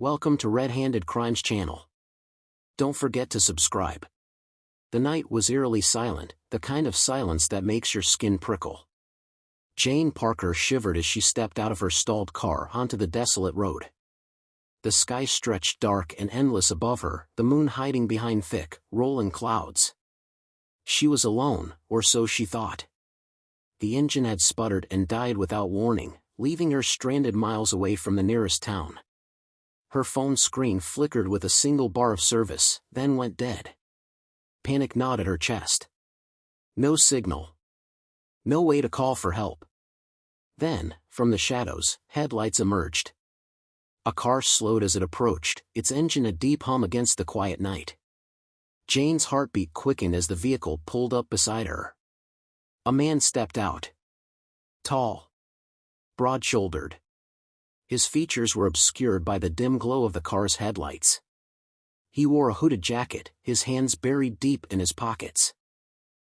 Welcome to Red-Handed Crimes channel. Don't forget to subscribe. The night was eerily silent, the kind of silence that makes your skin prickle. Jane Parker shivered as she stepped out of her stalled car onto the desolate road. The sky stretched dark and endless above her, the moon hiding behind thick, rolling clouds. She was alone, or so she thought. The engine had sputtered and died without warning, leaving her stranded miles away from the nearest town. Her phone screen flickered with a single bar of service, then went dead. Panic gnawed at her chest. No signal. No way to call for help. Then, from the shadows, headlights emerged. A car slowed as it approached, its engine a deep hum against the quiet night. Jane's heartbeat quickened as the vehicle pulled up beside her. A man stepped out. Tall. Broad-shouldered. His features were obscured by the dim glow of the car's headlights. He wore a hooded jacket, his hands buried deep in his pockets.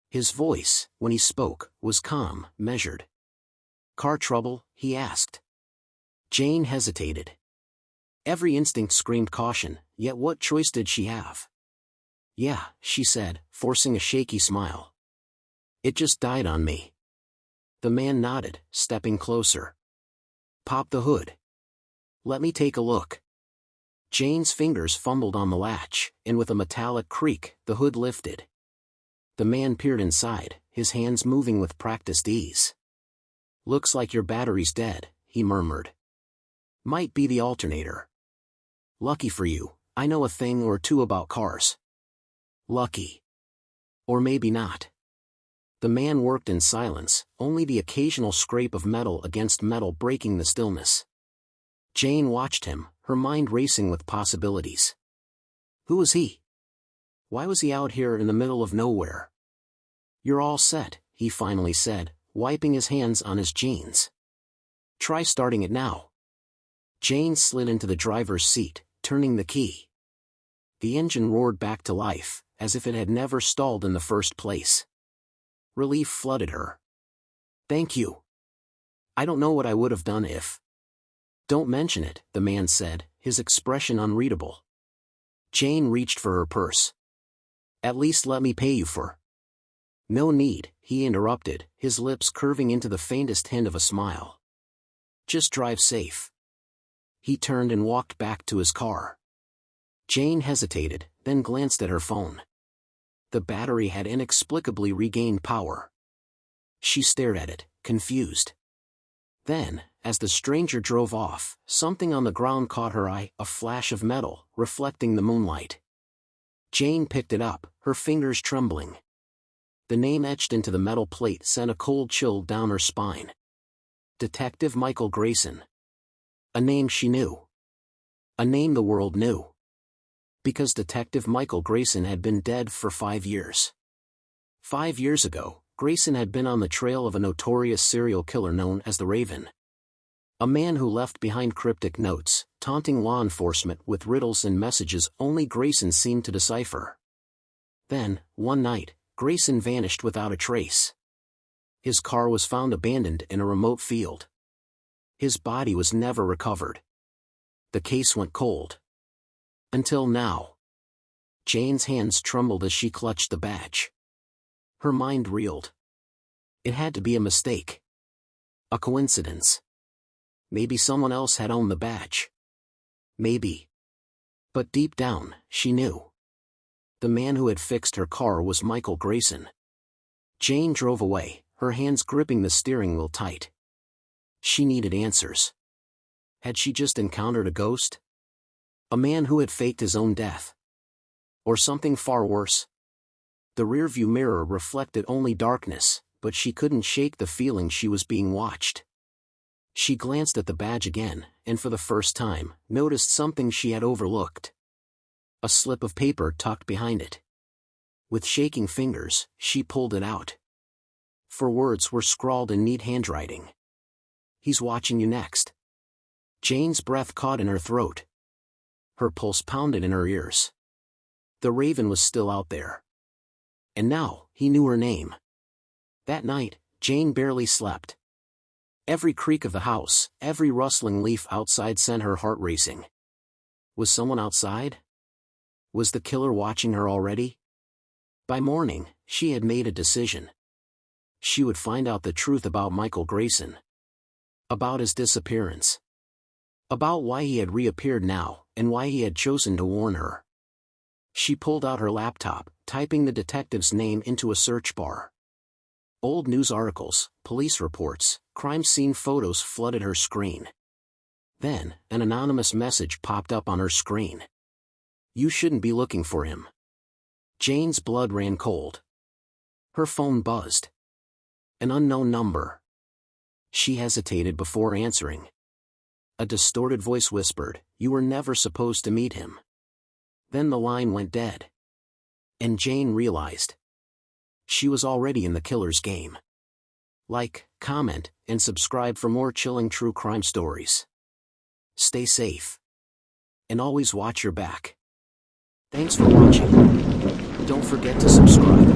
His voice, when he spoke, was calm, measured. "Car trouble?" he asked. Jane hesitated. Every instinct screamed caution, yet what choice did she have? "Yeah," she said, forcing a shaky smile. "It just died on me." The man nodded, stepping closer. "Pop the hood. Let me take a look." Jane's fingers fumbled on the latch, and with a metallic creak, the hood lifted. The man peered inside, his hands moving with practiced ease. "Looks like your battery's dead," he murmured. "Might be the alternator. Lucky for you, I know a thing or two about cars." Lucky. Or maybe not. The man worked in silence, only the occasional scrape of metal against metal breaking the stillness. Jane watched him, her mind racing with possibilities. Who was he? Why was he out here in the middle of nowhere? "You're all set," he finally said, wiping his hands on his jeans. "Try starting it now." Jane slid into the driver's seat, turning the key. The engine roared back to life, as if it had never stalled in the first place. Relief flooded her. "Thank you. I don't know what I would have done if—" "Don't mention it," the man said, his expression unreadable. Jane reached for her purse. "At least let me pay you for—" "No need," he interrupted, his lips curving into the faintest hint of a smile. "Just drive safe." He turned and walked back to his car. Jane hesitated, then glanced at her phone. The battery had inexplicably regained power. She stared at it, confused. Then, as the stranger drove off, something on the ground caught her eye, a flash of metal, reflecting the moonlight. Jane picked it up, her fingers trembling. The name etched into the metal plate sent a cold chill down her spine. Detective Michael Grayson. A name she knew. A name the world knew. Because Detective Michael Grayson had been dead for 5 years. 5 years ago, Grayson had been on the trail of a notorious serial killer known as the Raven. A man who left behind cryptic notes, taunting law enforcement with riddles and messages only Grayson seemed to decipher. Then, one night, Grayson vanished without a trace. His car was found abandoned in a remote field. His body was never recovered. The case went cold. Until now. Jane's hands trembled as she clutched the badge. Her mind reeled. It had to be a mistake. A coincidence. Maybe someone else had owned the badge. Maybe. But deep down, she knew. The man who had fixed her car was Michael Grayson. Jane drove away, her hands gripping the steering wheel tight. She needed answers. Had she just encountered a ghost? A man who had faked his own death? Or something far worse? The rearview mirror reflected only darkness, but she couldn't shake the feeling she was being watched. She glanced at the badge again, and for the first time, noticed something she had overlooked. A slip of paper tucked behind it. With shaking fingers, she pulled it out. 4 words were scrawled in neat handwriting. "He's watching you next." Jane's breath caught in her throat. Her pulse pounded in her ears. The Raven was still out there. And now, he knew her name. That night, Jane barely slept. Every creak of the house, every rustling leaf outside sent her heart racing. Was someone outside? Was the killer watching her already? By morning, she had made a decision. She would find out the truth about Michael Grayson. About his disappearance. About why he had reappeared now, and why he had chosen to warn her. She pulled out her laptop, typing the detective's name into a search bar. Old news articles, police reports, crime scene photos flooded her screen. Then, an anonymous message popped up on her screen. "You shouldn't be looking for him." Jane's blood ran cold. Her phone buzzed. An unknown number. She hesitated before answering. A distorted voice whispered, "You were never supposed to meet him." Then the line went dead. And Jane realized. She was already in the killer's game. Like, comment, and subscribe for more chilling true crime stories. Stay safe. And always watch your back. Thanks for watching. Don't forget to subscribe.